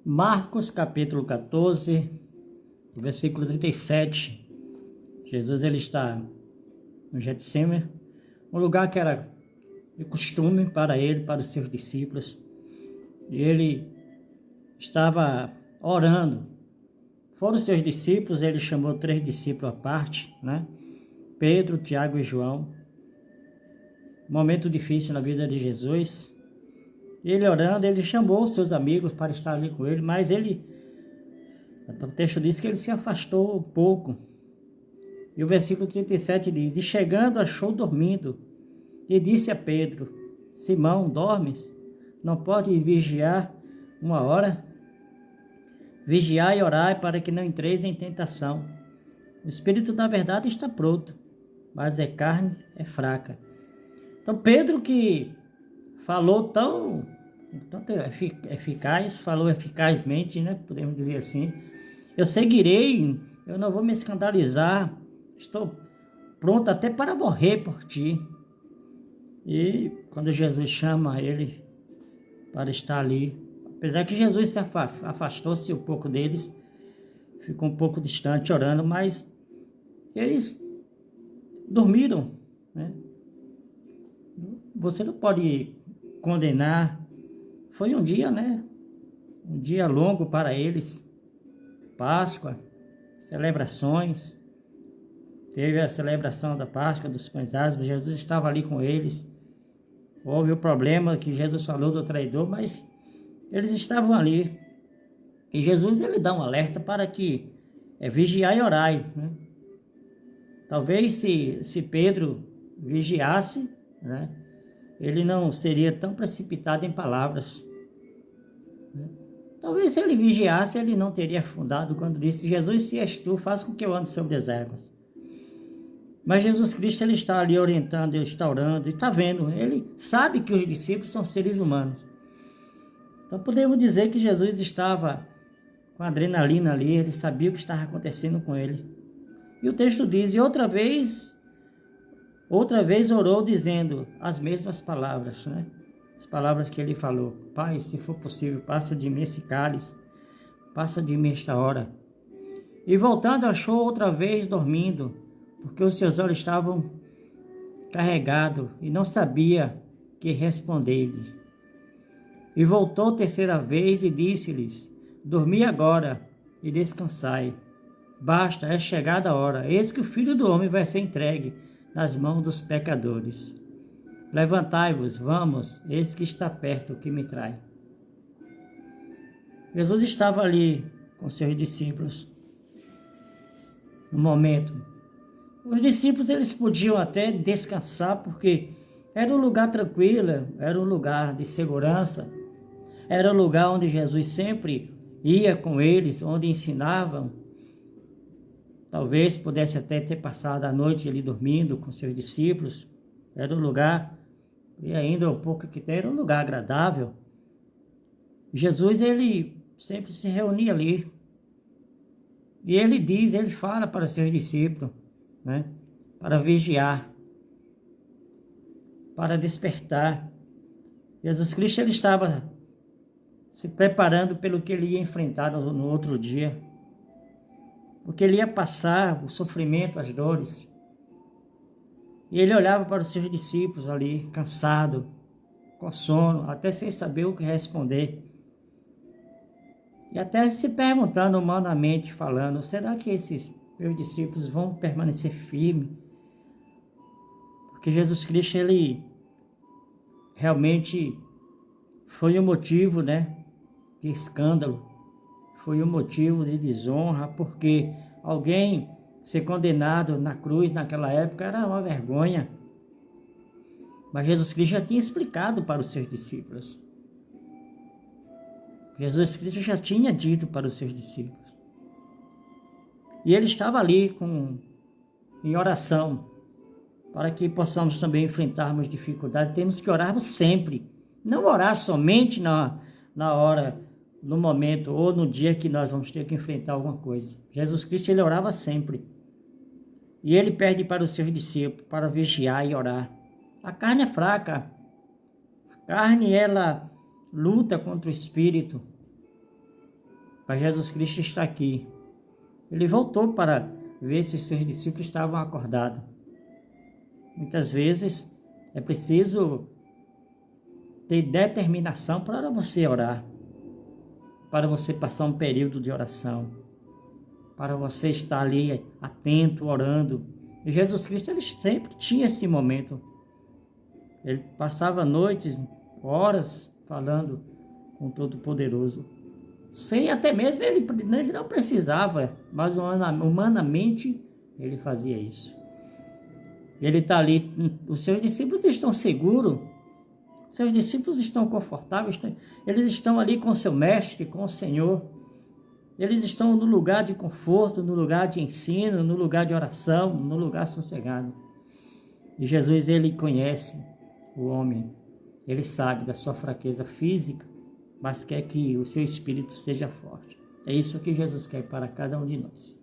Marcos capítulo 14, versículo 37. Jesus ele está no Getsemane, um lugar que era de costume para ele, para os seus discípulos. E ele estava orando. Foram os seus discípulos, ele chamou 3 discípulos à parte, né? Pedro, Tiago e João. Momento difícil na vida de Jesus. Ele orando, ele chamou seus amigos para estar ali com ele, mas o texto diz que ele se afastou um pouco. E o versículo 37 diz: E chegando achou dormindo, e disse a Pedro: Simão, dormes? Não pode vigiar 1 hora? Vigiai e orai para que não entreis em tentação. O espírito, na verdade, está pronto, mas a carne é fraca. Então Pedro, que falou tão eficaz, falou eficazmente, né? Podemos dizer assim: eu seguirei, eu não vou me escandalizar, estou pronto até para morrer por ti. E quando Jesus chama ele para estar ali, apesar que Jesus se afastou-se um pouco deles, ficou um pouco distante orando, mas eles dormiram, né? Você não pode condenar. Foi um dia, né? Um dia longo para eles. Páscoa, celebrações. Teve a celebração da Páscoa, dos pães asmos. Jesus estava ali com eles. Houve o problema que Jesus falou do traidor, mas eles estavam ali. E Jesus ele dá um alerta para que vigiai e orai, né? Talvez se Pedro vigiasse, né, ele não seria tão precipitado em palavras. Talvez se ele vigiasse, ele não teria afundado quando disse: Jesus, se és tu, faz com que eu ande sobre as águas. Mas Jesus Cristo ele está ali orientando, ele está orando, ele está vendo, ele sabe que os discípulos são seres humanos. Então podemos dizer que Jesus estava com adrenalina ali, ele sabia o que estava acontecendo com ele. E o texto diz: e outra vez orou dizendo as mesmas palavras, né? As palavras que ele falou: Pai, se for possível, passa de mim esse cálice, passa de mim esta hora. E voltando, achou outra vez dormindo, porque os seus olhos estavam carregados e não sabia que responder-lhe. E voltou 3ª vez e disse-lhes: Dormi agora e descansai. Basta, é chegada a hora. Eis que o Filho do Homem vai ser entregue nas mãos dos pecadores. Levantai-vos, vamos, eis que está perto o que me trai. Jesus estava ali com seus discípulos. No momento, os discípulos eles podiam até descansar, porque era um lugar tranquilo, era um lugar de segurança, era um lugar onde Jesus sempre ia com eles, onde ensinavam. Talvez pudesse até ter passado a noite ali dormindo com seus discípulos. Era um lugar, e ainda um pouco que tem, era um lugar agradável. Jesus, ele sempre se reunia ali. E ele fala para seus discípulos, né? Para vigiar, para despertar. Jesus Cristo, ele estava se preparando pelo que ele ia enfrentar no outro dia. Porque ele ia passar o sofrimento, as dores. E ele olhava para os seus discípulos ali, cansado, com sono, até sem saber o que responder. E até se perguntando humanamente, falando: será que esses meus discípulos vão permanecer firmes? Porque Jesus Cristo, ele realmente foi o motivo, né, de escândalo. Foi um motivo de desonra, porque alguém ser condenado na cruz naquela época era uma vergonha. Mas Jesus Cristo já tinha explicado para os seus discípulos. Jesus Cristo já tinha dito para os seus discípulos. E ele estava ali em oração, para que possamos também enfrentarmos dificuldades. Temos que orarmos sempre. Não orar somente na hora, no momento ou no dia que nós vamos ter que enfrentar alguma coisa. Jesus Cristo, ele orava sempre. E ele pede para os seus discípulos para vigiar e orar. A carne é fraca. A carne, ela luta contra o espírito. Mas Jesus Cristo está aqui. Ele voltou para ver se os seus discípulos estavam acordados. Muitas vezes é preciso ter determinação para você orar, para você passar um período de oração, para você estar ali atento, orando. E Jesus Cristo, ele sempre tinha esse momento. Ele passava noites, horas falando com o Todo-Poderoso. Sem até mesmo ele não precisava, mas humanamente ele fazia isso. Ele está ali, os seus discípulos estão seguros, seus discípulos estão confortáveis, eles estão ali com o seu mestre, com o Senhor. Eles estão no lugar de conforto, no lugar de ensino, no lugar de oração, no lugar sossegado. E Jesus, ele conhece o homem, ele sabe da sua fraqueza física, mas quer que o seu espírito seja forte. É isso que Jesus quer para cada um de nós.